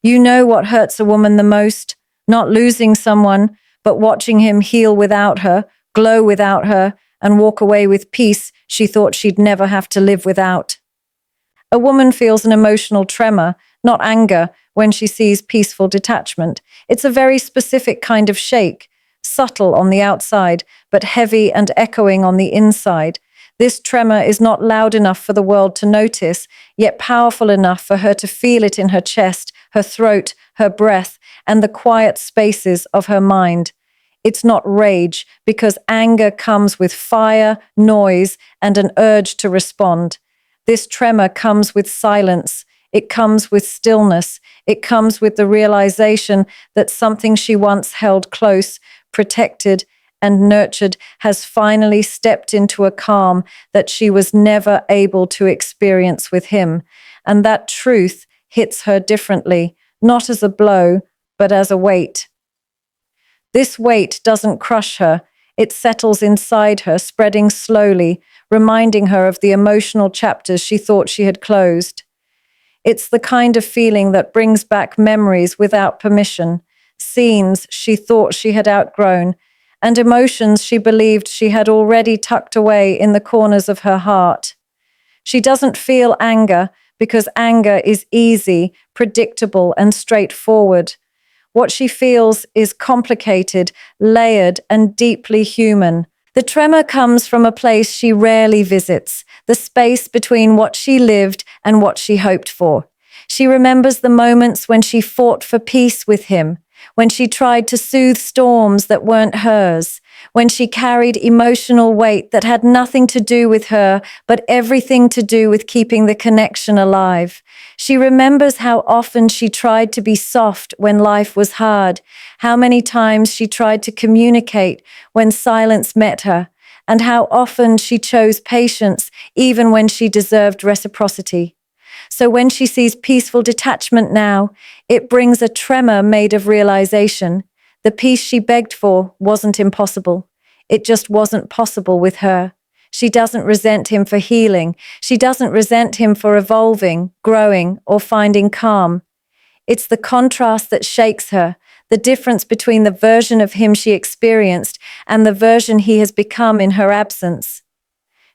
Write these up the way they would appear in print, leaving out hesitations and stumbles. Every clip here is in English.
You know what hurts a woman the most? Not losing someone, but watching him heal without her, glow without her, and walk away with peace she thought she'd never have to live without. A woman feels an emotional tremor, not anger, when she sees peaceful detachment. It's a very specific kind of shake, subtle on the outside, but heavy and echoing on the inside. This tremor is not loud enough for the world to notice, yet powerful enough for her to feel it in her chest, her throat, her breath, and the quiet spaces of her mind. It's not rage, because anger comes with fire, noise, and an urge to respond. This tremor comes with silence. It comes with stillness. It comes with the realization that something she once held close, protected, and nurtured has finally stepped into a calm that she was never able to experience with him. And that truth hits her differently, not as a blow, but as a weight. This weight doesn't crush her. It settles inside her, spreading slowly, reminding her of the emotional chapters she thought she had closed. It's the kind of feeling that brings back memories without permission, scenes she thought she had outgrown, and emotions she believed she had already tucked away in the corners of her heart. She doesn't feel anger because anger is easy, predictable, and straightforward. What she feels is complicated, layered, and deeply human. The tremor comes from a place she rarely visits, the space between what she lived and what she hoped for. She remembers the moments when she fought for peace with him, when she tried to soothe storms that weren't hers, when she carried emotional weight that had nothing to do with her, but everything to do with keeping the connection alive. She remembers how often she tried to be soft when life was hard, how many times she tried to communicate when silence met her, and how often she chose patience even when she deserved reciprocity. So when she sees peaceful detachment now, it brings a tremor made of realization. The peace she begged for wasn't impossible. It just wasn't possible with her. She doesn't resent him for healing. She doesn't resent him for evolving, growing, or finding calm. It's the contrast that shakes her, the difference between the version of him she experienced and the version he has become in her absence.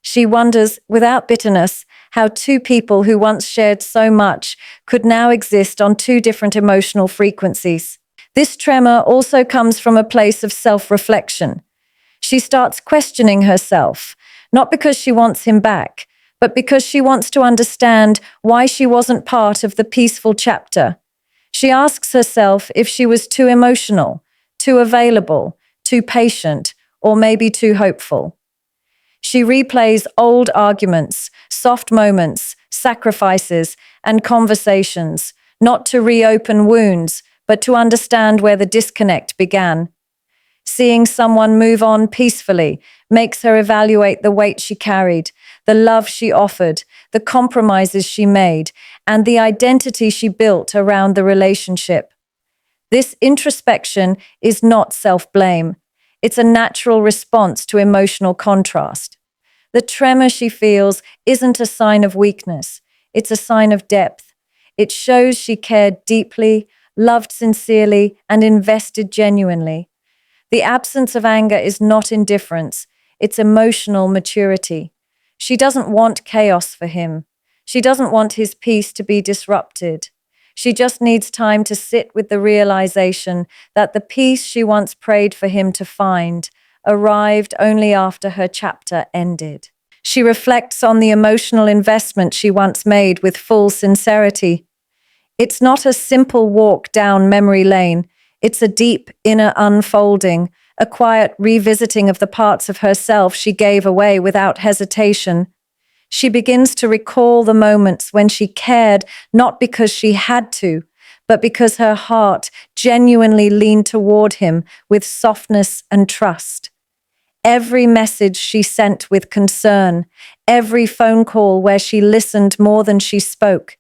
She wonders, without bitterness, how two people who once shared so much could now exist on two different emotional frequencies. This tremor also comes from a place of self-reflection. She starts questioning herself, not because she wants him back, but because she wants to understand why she wasn't part of the peaceful chapter. She asks herself if she was too emotional, too available, too patient, or maybe too hopeful. She replays old arguments, soft moments, sacrifices, and conversations, not to reopen wounds, but to understand where the disconnect began. Seeing someone move on peacefully makes her evaluate the weight she carried, the love she offered, the compromises she made, and the identity she built around the relationship. This introspection is not self-blame. It's a natural response to emotional contrast. The tremor she feels isn't a sign of weakness. It's a sign of depth. It shows she cared deeply, loved sincerely, and invested genuinely. The absence of anger is not indifference. It's emotional maturity. She doesn't want chaos for him. She doesn't want his peace to be disrupted. She just needs time to sit with the realization that the peace she once prayed for him to find arrived only after her chapter ended. She reflects on the emotional investment she once made with full sincerity. It's not a simple walk down memory lane. It's a deep inner unfolding, a quiet revisiting of the parts of herself she gave away without hesitation. She begins to recall the moments when she cared not because she had to, but because her heart genuinely leaned toward him with softness and trust. Every message she sent with concern, every phone call where she listened more than she spoke,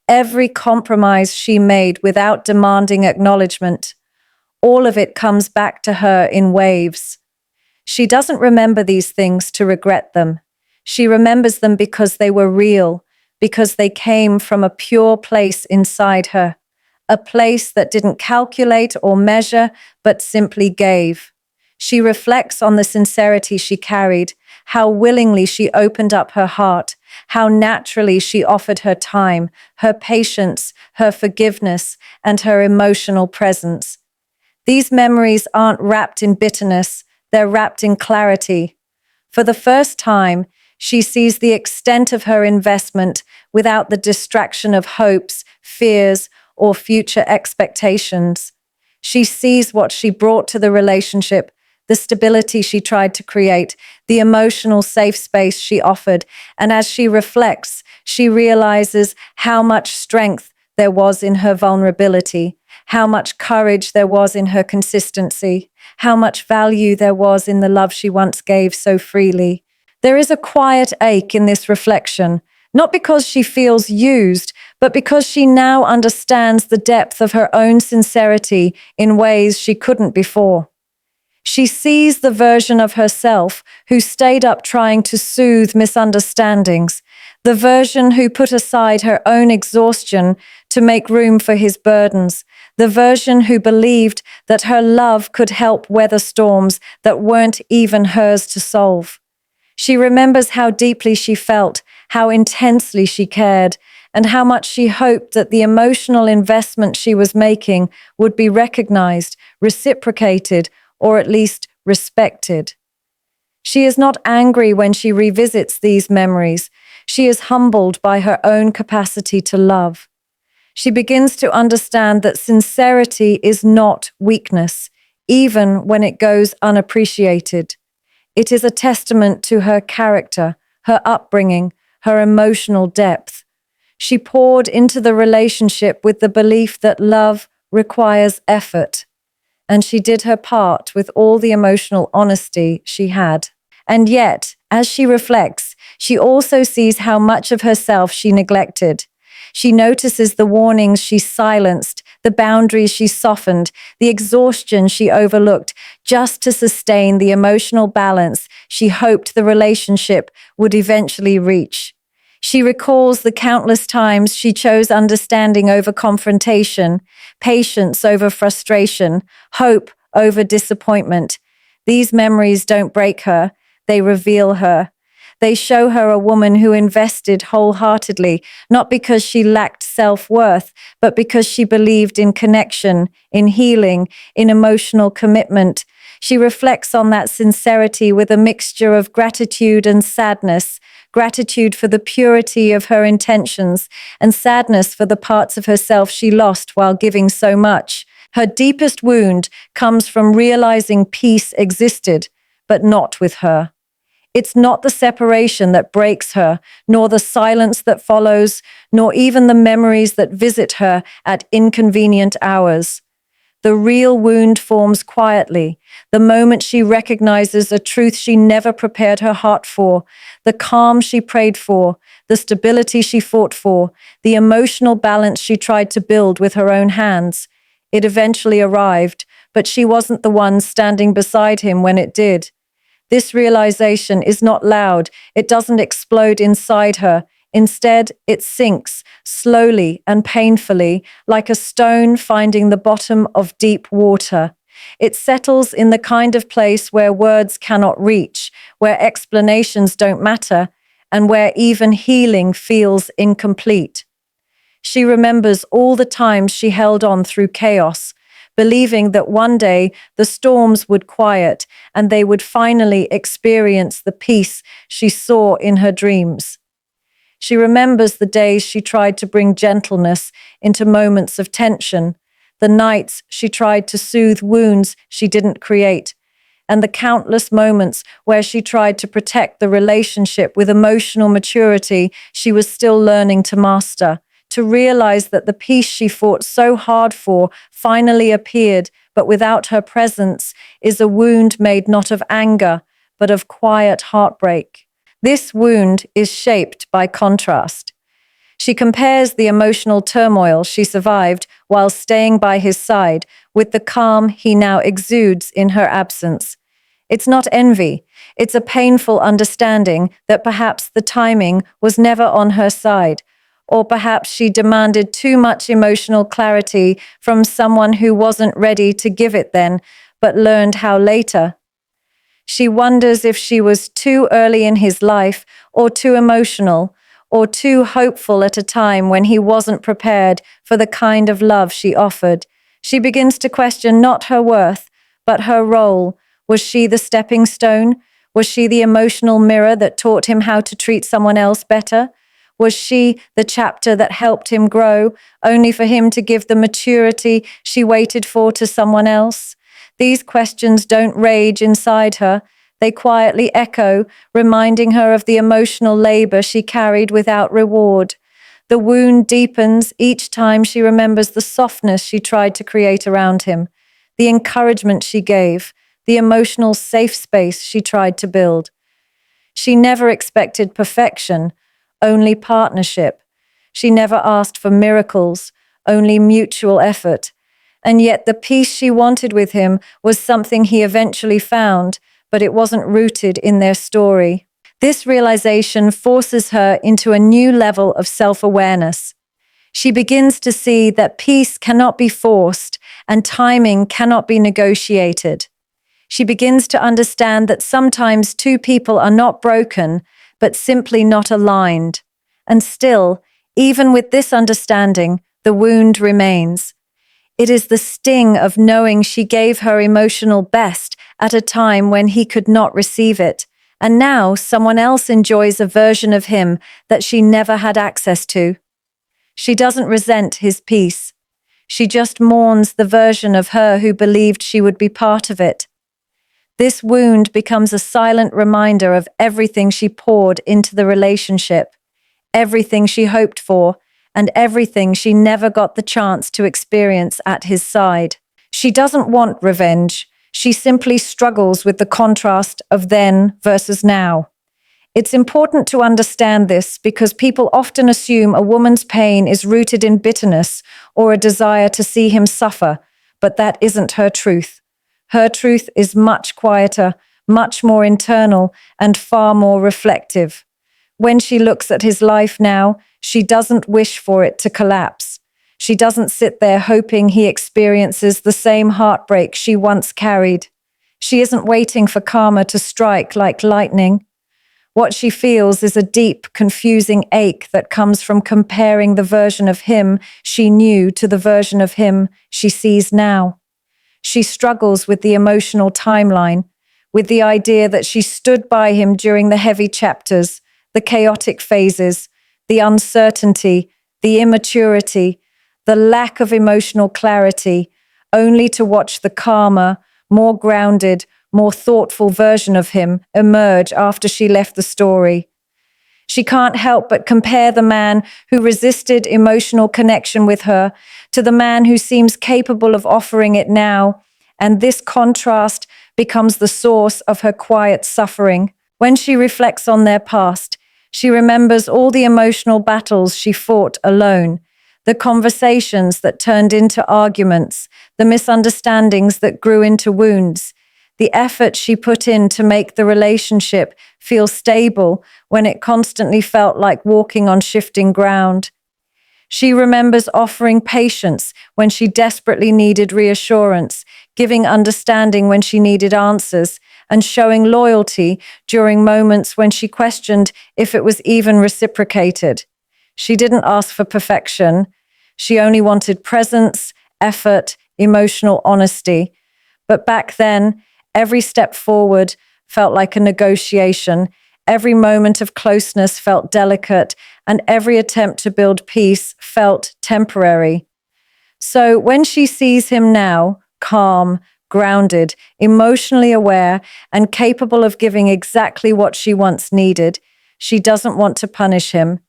every compromise she made without demanding acknowledgement, all of it comes back to her in waves. She doesn't remember these things to regret them. She remembers them because they were real, because they came from a pure place inside her, a place that didn't calculate or measure, but simply gave. She reflects on the sincerity she carried, how willingly she opened up her heart, how naturally she offered her time, her patience, her forgiveness, and her emotional presence. These memories aren't wrapped in bitterness, they're wrapped in clarity. For the first time, she sees the extent of her investment without the distraction of hopes, fears, or future expectations. She sees what she brought to the relationship, the stability she tried to create, the emotional safe space she offered, and as she reflects, she realizes how much strength there was in her vulnerability, how much courage there was in her consistency, how much value there was in the love she once gave so freely. There is a quiet ache in this reflection, not because she feels used, but because she now understands the depth of her own sincerity in ways she couldn't before. She sees the version of herself who stayed up trying to soothe misunderstandings, the version who put aside her own exhaustion to make room for his burdens, the version who believed that her love could help weather storms that weren't even hers to solve. She remembers how deeply she felt, how intensely she cared, and how much she hoped that the emotional investment she was making would be recognized, reciprocated, or at least respected. She is not angry when she revisits these memories. She is humbled by her own capacity to love. She begins to understand that sincerity is not weakness, even when it goes unappreciated. It is a testament to her character, her upbringing, her emotional depth. She poured into the relationship with the belief that love requires effort, and she did her part with all the emotional honesty she had. And yet, as she reflects, she also sees how much of herself she neglected. She notices the warnings she silenced, the boundaries she softened, the exhaustion she overlooked, just to sustain the emotional balance she hoped the relationship would eventually reach. She recalls the countless times she chose understanding over confrontation, patience over frustration, hope over disappointment. These memories don't break her, they reveal her. They show her a woman who invested wholeheartedly, not because she lacked self-worth, but because she believed in connection, in healing, in emotional commitment. She reflects on that sincerity with a mixture of gratitude and sadness, gratitude for the purity of her intentions, and sadness for the parts of herself she lost while giving so much. Her deepest wound comes from realizing peace existed, but not with her. It's not the separation that breaks her, nor the silence that follows, nor even the memories that visit her at inconvenient hours. The real wound forms quietly, the moment she recognizes a truth she never prepared her heart for, the calm she prayed for, the stability she fought for, the emotional balance she tried to build with her own hands. It eventually arrived, but she wasn't the one standing beside him when it did. This realization is not loud. It doesn't explode inside her. Instead, it sinks slowly and painfully, like a stone finding the bottom of deep water. It settles in the kind of place where words cannot reach, where explanations don't matter, and where even healing feels incomplete. She remembers all the times she held on through chaos, believing that one day the storms would quiet and they would finally experience the peace she saw in her dreams. She remembers the days she tried to bring gentleness into moments of tension, the nights she tried to soothe wounds she didn't create, and the countless moments where she tried to protect the relationship with emotional maturity she was still learning to master. To realize that the peace she fought so hard for finally appeared, but without her presence, is a wound made not of anger, but of quiet heartbreak. This wound is shaped by contrast. She compares the emotional turmoil she survived while staying by his side with the calm he now exudes in her absence. It's not envy. It's a painful understanding that perhaps the timing was never on her side, Or perhaps she demanded too much emotional clarity from someone who wasn't ready to give it then, but learned how later. She wonders if she was too early in his life, or too emotional, or too hopeful at a time when he wasn't prepared for the kind of love she offered. She begins to question not her worth, but her role. Was she the stepping stone? Was she the emotional mirror that taught him how to treat someone else better? Was she the chapter that helped him grow, only for him to give the maturity she waited for to someone else? These questions don't rage inside her. They quietly echo, reminding her of the emotional labor she carried without reward. The wound deepens each time she remembers the softness she tried to create around him, the encouragement she gave, the emotional safe space she tried to build. She never expected perfection, only partnership. She never asked for miracles, only mutual effort. And yet the peace she wanted with him was something he eventually found, but it wasn't rooted in their story. This realization forces her into a new level of self-awareness. She begins to see that peace cannot be forced and timing cannot be negotiated. She begins to understand that sometimes two people are not broken, but simply not aligned. And still, even with this understanding, the wound remains. It is the sting of knowing she gave her emotional best at a time when he could not receive it, and now someone else enjoys a version of him that she never had access to. She doesn't resent his peace. She just mourns the version of her who believed she would be part of it. This wound becomes a silent reminder of everything she poured into the relationship, everything she hoped for, and everything she never got the chance to experience at his side. She doesn't want revenge. She simply struggles with the contrast of then versus now. It's important to understand this because people often assume a woman's pain is rooted in bitterness or a desire to see him suffer, but that isn't her truth. Her truth is much quieter, much more internal, and far more reflective. When she looks at his life now, she doesn't wish for it to collapse. She doesn't sit there hoping he experiences the same heartbreak she once carried. She isn't waiting for karma to strike like lightning. What she feels is a deep, confusing ache that comes from comparing the version of him she knew to the version of him she sees now. She struggles with the emotional timeline, with the idea that she stood by him during the heavy chapters, the chaotic phases, the uncertainty, the immaturity, the lack of emotional clarity, only to watch the calmer, more grounded, more thoughtful version of him emerge after she left the story. She can't help but compare the man who resisted emotional connection with her to the man who seems capable of offering it now, and this contrast becomes the source of her quiet suffering. When she reflects on their past, she remembers all the emotional battles she fought alone, the conversations that turned into arguments, the misunderstandings that grew into wounds, the effort she put in to make the relationship feel stable when it constantly felt like walking on shifting ground. She remembers offering patience when she desperately needed reassurance, giving understanding when she needed answers, and showing loyalty during moments when she questioned if it was even reciprocated. She didn't ask for perfection. She only wanted presence, effort, emotional honesty. But back then, every step forward felt like a negotiation. Every moment of closeness felt delicate, and every attempt to build peace felt temporary. So when she sees him now, calm, grounded, emotionally aware, and capable of giving exactly what she once needed, she doesn't want to punish him.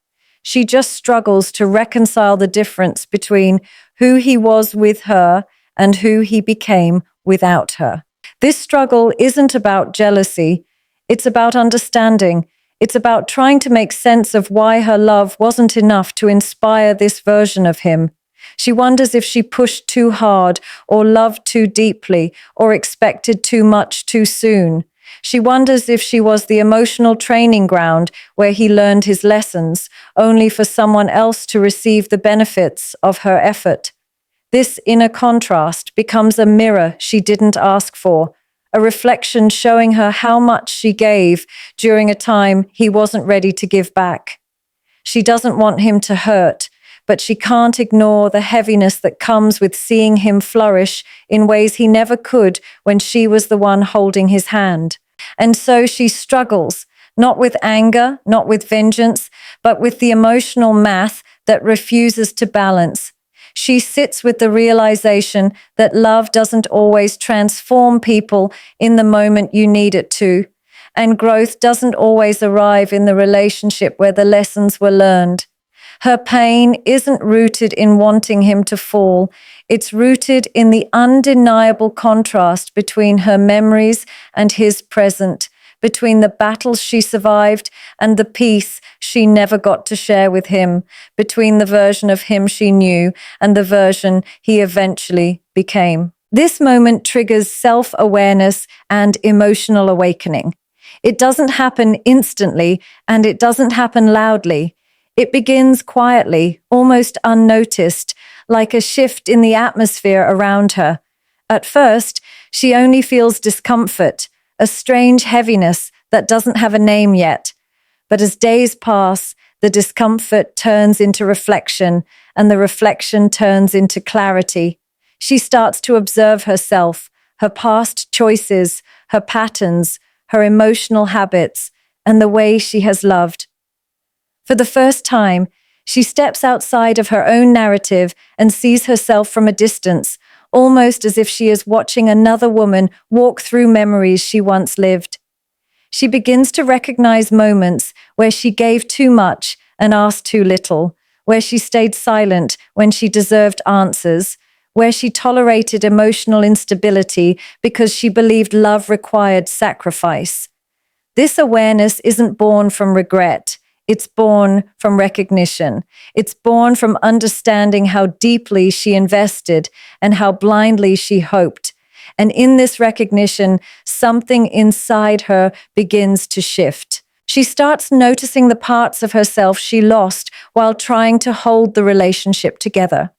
She just struggles to reconcile the difference between who he was with her and who he became without her. This struggle isn't about jealousy. It's about understanding. It's about trying to make sense of why her love wasn't enough to inspire this version of him. She wonders if she pushed too hard or loved too deeply or expected too much too soon. She wonders if she was the emotional training ground where he learned his lessons, only for someone else to receive the benefits of her effort. This inner contrast becomes a mirror she didn't ask for, a reflection showing her how much she gave during a time he wasn't ready to give back. She doesn't want him to hurt, but she can't ignore the heaviness that comes with seeing him flourish in ways he never could when she was the one holding his hand. And so she struggles, not with anger, not with vengeance, but with the emotional math that refuses to balance. She sits with the realization that love doesn't always transform people in the moment you need it to, and growth doesn't always arrive in the relationship where the lessons were learned. Her pain isn't rooted in wanting him to fall. It's rooted in the undeniable contrast between her memories and his present, between the battles she survived and the peace she never got to share with him, between the version of him she knew and the version he eventually became. This moment triggers self-awareness and emotional awakening. It doesn't happen instantly, and it doesn't happen loudly. It begins quietly, almost unnoticed, like a shift in the atmosphere around her. At first, she only feels discomfort, a strange heaviness that doesn't have a name yet. But as days pass, the discomfort turns into reflection, and the reflection turns into clarity. She starts to observe herself, her past choices, her patterns, her emotional habits, and the way she has loved. For the first time, she steps outside of her own narrative and sees herself from a distance, almost as if she is watching another woman walk through memories she once lived. She begins to recognize moments where she gave too much and asked too little, where she stayed silent when she deserved answers, where she tolerated emotional instability because she believed love required sacrifice. This awareness isn't born from regret. It's born from recognition. It's born from understanding how deeply she invested and how blindly she hoped. And in this recognition, something inside her begins to shift. She starts noticing the parts of herself she lost while trying to hold the relationship together.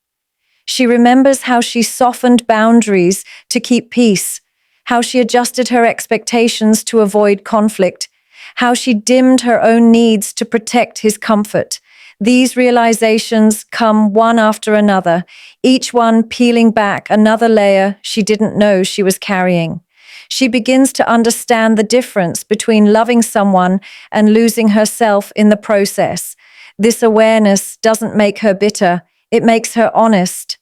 She remembers how she softened boundaries to keep peace, how she adjusted her expectations to avoid conflict, how she dimmed her own needs to protect his comfort. These realizations come one after another, each one peeling back another layer she didn't know she was carrying. She begins to understand the difference between loving someone and losing herself in the process. This awareness doesn't make her bitter, it makes her honest.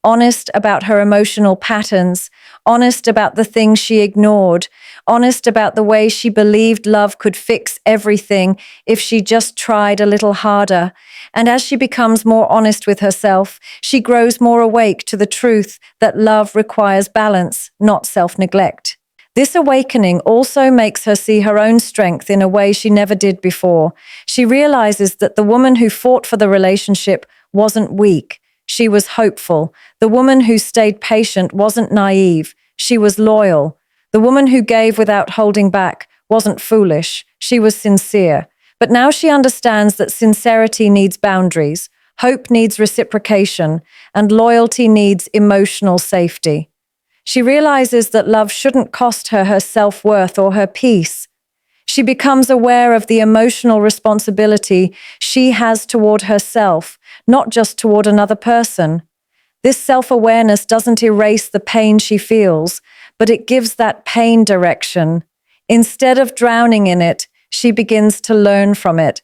Honest about her emotional patterns, honest about the things she ignored, honest about the way she believed love could fix everything if she just tried a little harder. And as she becomes more honest with herself, she grows more awake to the truth that love requires balance, not self-neglect. This awakening also makes her see her own strength in a way she never did before. She realizes that the woman who fought for the relationship wasn't weak. She was hopeful. The woman who stayed patient wasn't naive. She was loyal. The woman who gave without holding back wasn't foolish. She was sincere. But now she understands that sincerity needs boundaries, hope needs reciprocation, and loyalty needs emotional safety. She realizes that love shouldn't cost her her self-worth or her peace. She becomes aware of the emotional responsibility she has toward herself, not just toward another person. This self-awareness doesn't erase the pain she feels, but it gives that pain direction. Instead of drowning in it, she begins to learn from it.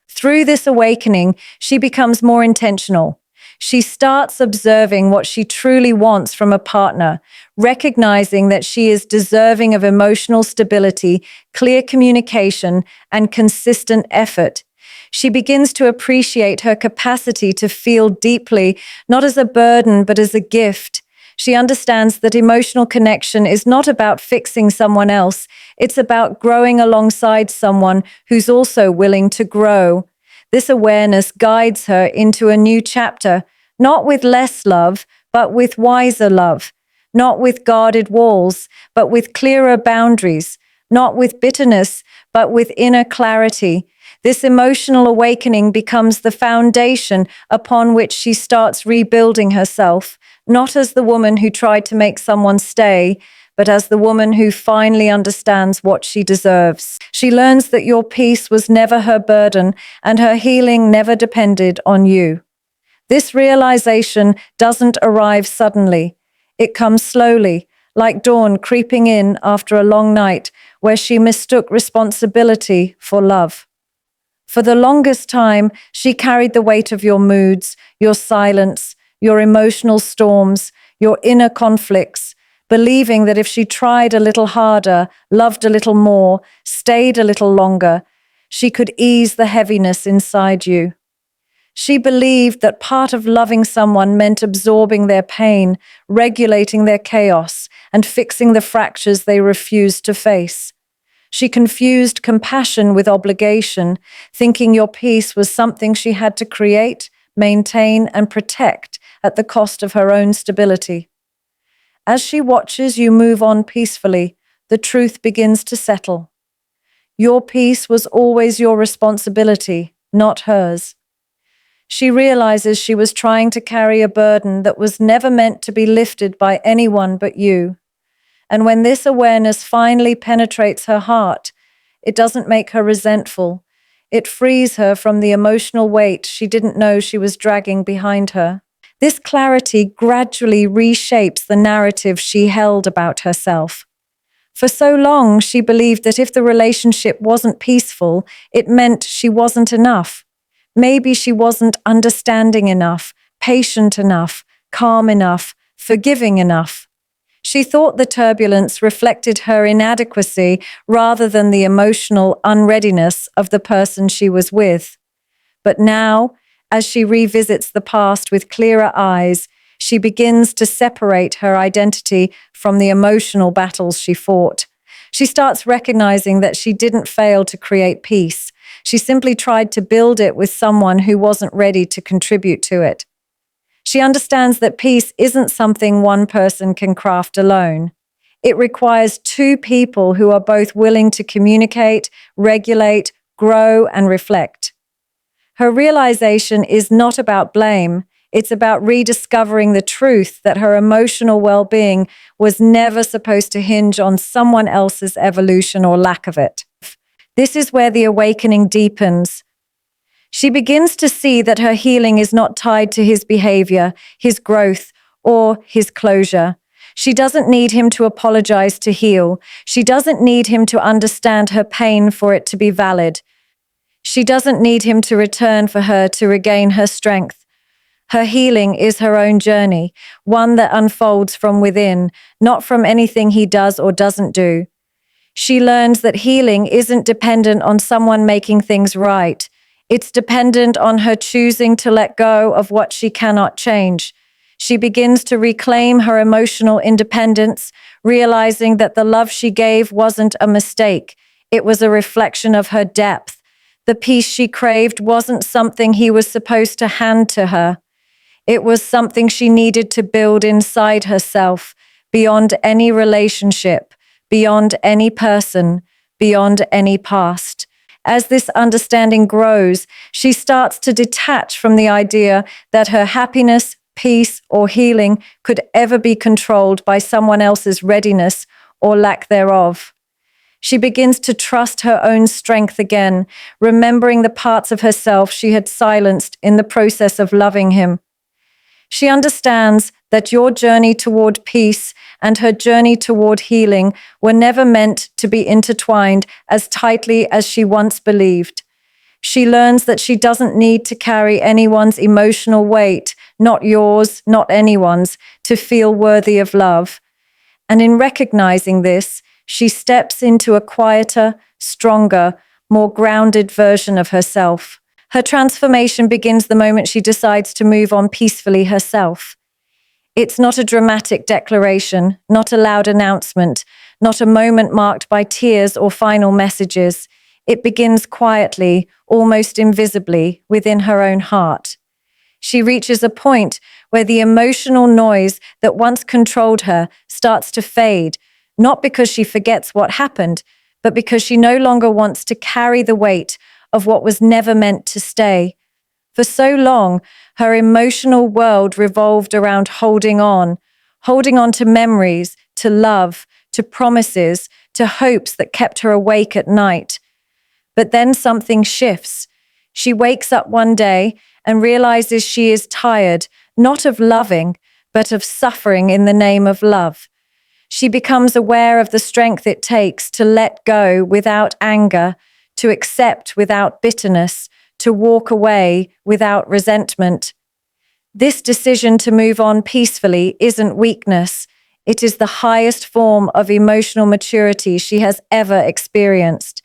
Through this awakening, she becomes more intentional. She starts observing what she truly wants from a partner, recognizing that she is deserving of emotional stability, clear communication, and consistent effort. She begins to appreciate her capacity to feel deeply, not as a burden, but as a gift. She understands that emotional connection is not about fixing someone else. It's about growing alongside someone who's also willing to grow. This awareness guides her into a new chapter, not with less love, but with wiser love, not with guarded walls, but with clearer boundaries, not with bitterness, but with inner clarity. This emotional awakening becomes the foundation upon which she starts rebuilding herself, not as the woman who tried to make someone stay, but as the woman who finally understands what she deserves. She learns that your peace was never her burden and her healing never depended on you. This realization doesn't arrive suddenly. It comes slowly, like dawn creeping in after a long night where she mistook responsibility for love. For the longest time, she carried the weight of your moods, your silence, your emotional storms, your inner conflicts, believing that if she tried a little harder, loved a little more, stayed a little longer, she could ease the heaviness inside you. She believed that part of loving someone meant absorbing their pain, regulating their chaos, and fixing the fractures they refused to face. She confused compassion with obligation, thinking your peace was something she had to create, maintain, and protect at the cost of her own stability. As she watches you move on peacefully, the truth begins to settle. Your peace was always your responsibility, not hers. She realizes she was trying to carry a burden that was never meant to be lifted by anyone but you. And when this awareness finally penetrates her heart, it doesn't make her resentful. It frees her from the emotional weight she didn't know she was dragging behind her. This clarity gradually reshapes the narrative she held about herself. For so long, she believed that if the relationship wasn't peaceful, it meant she wasn't enough. Maybe she wasn't understanding enough, patient enough, calm enough, forgiving enough. She thought the turbulence reflected her inadequacy rather than the emotional unreadiness of the person she was with. But now, as she revisits the past with clearer eyes, she begins to separate her identity from the emotional battles she fought. She starts recognizing that she didn't fail to create peace. She simply tried to build it with someone who wasn't ready to contribute to it. She understands that peace isn't something one person can craft alone. It requires two people who are both willing to communicate, regulate, grow, and reflect. Her realization is not about blame. It's about rediscovering the truth that her emotional well-being was never supposed to hinge on someone else's evolution or lack of it. This is where the awakening deepens. She begins to see that her healing is not tied to his behavior, his growth, or his closure. She doesn't need him to apologize to heal. She doesn't need him to understand her pain for it to be valid. She doesn't need him to return for her to regain her strength. Her healing is her own journey, one that unfolds from within, not from anything he does or doesn't do. She learns that healing isn't dependent on someone making things right. It's dependent on her choosing to let go of what she cannot change. She begins to reclaim her emotional independence, realizing that the love she gave wasn't a mistake. It was a reflection of her depth. The peace she craved wasn't something he was supposed to hand to her. It was something she needed to build inside herself, beyond any relationship, beyond any person, beyond any past. As this understanding grows, she starts to detach from the idea that her happiness, peace, or healing could ever be controlled by someone else's readiness or lack thereof. She begins to trust her own strength again, remembering the parts of herself she had silenced in the process of loving him. She understands that your journey toward peace and her journey toward healing were never meant to be intertwined as tightly as she once believed. She learns that she doesn't need to carry anyone's emotional weight, not yours, not anyone's, to feel worthy of love. And in recognizing this, she steps into a quieter, stronger, more grounded version of herself. Her transformation begins the moment she decides to move on peacefully herself. It's not a dramatic declaration, not a loud announcement, not a moment marked by tears or final messages. It begins quietly, almost invisibly, within her own heart. She reaches a point where the emotional noise that once controlled her starts to fade, not because she forgets what happened, but because she no longer wants to carry the weight of what was never meant to stay. For so long, her emotional world revolved around holding on to memories, to love, to promises, to hopes that kept her awake at night. But then something shifts. She wakes up one day and realizes she is tired, not of loving, but of suffering in the name of love. She becomes aware of the strength it takes to let go without anger, to accept without bitterness, to walk away without resentment. This decision to move on peacefully isn't weakness. It is the highest form of emotional maturity she has ever experienced.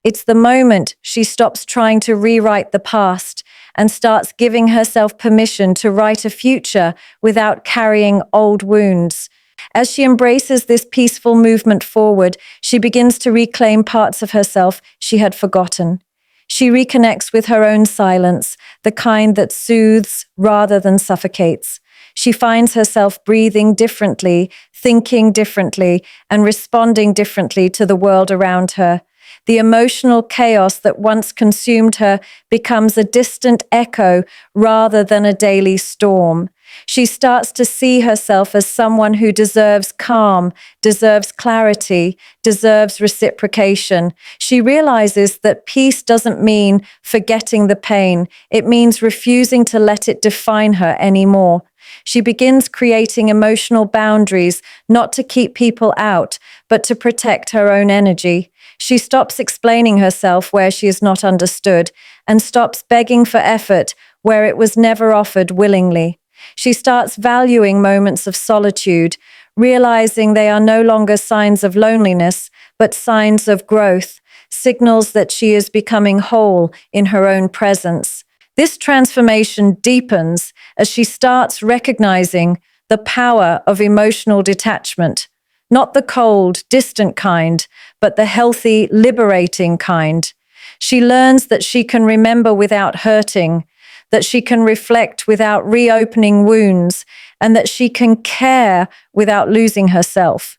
It's the moment she stops trying to rewrite the past and starts giving herself permission to write a future without carrying old wounds. As she embraces this peaceful movement forward, she begins to reclaim parts of herself she had forgotten. She reconnects with her own silence, the kind that soothes rather than suffocates. She finds herself breathing differently, thinking differently, and responding differently to the world around her. The emotional chaos that once consumed her becomes a distant echo rather than a daily storm. She starts to see herself as someone who deserves calm, deserves clarity, deserves reciprocation. She realizes that peace doesn't mean forgetting the pain. It means refusing to let it define her anymore. She begins creating emotional boundaries, not to keep people out, but to protect her own energy. She stops explaining herself where she is not understood and stops begging for effort where it was never offered willingly. She starts valuing moments of solitude, realizing they are no longer signs of loneliness, but signs of growth, signals that she is becoming whole in her own presence. This transformation deepens as she starts recognizing the power of emotional detachment, not the cold, distant kind, but the healthy, liberating kind. She learns that she can remember without hurting, that she can reflect without reopening wounds, and that she can care without losing herself.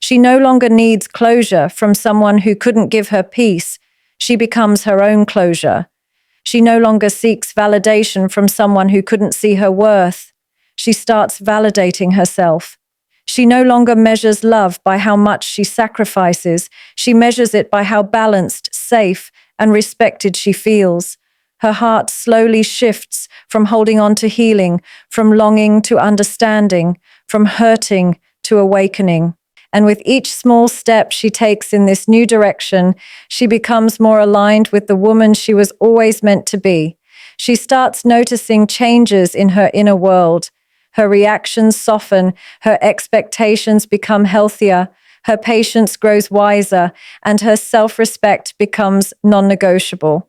She no longer needs closure from someone who couldn't give her peace. She becomes her own closure. She no longer seeks validation from someone who couldn't see her worth. She starts validating herself. She no longer measures love by how much she sacrifices. She measures it by how balanced, safe, and respected she feels. Her heart slowly shifts from holding on to healing, from longing to understanding, from hurting to awakening. And with each small step she takes in this new direction, she becomes more aligned with the woman she was always meant to be. She starts noticing changes in her inner world. Her reactions soften, her expectations become healthier, her patience grows wiser, and her self-respect becomes non-negotiable.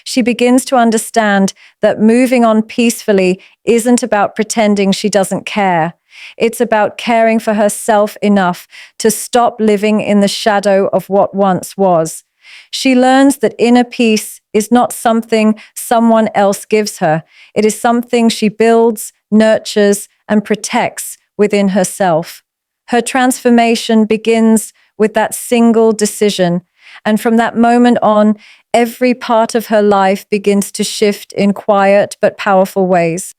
She begins to understand that moving on peacefully isn't about pretending she doesn't care. It's about caring for herself enough to stop living in the shadow of what once was. She learns that inner peace is not something someone else gives her. It is something she builds, nurtures, and protects within herself. Her transformation begins with that single decision, and from that moment on, every part of her life begins to shift in quiet but powerful ways.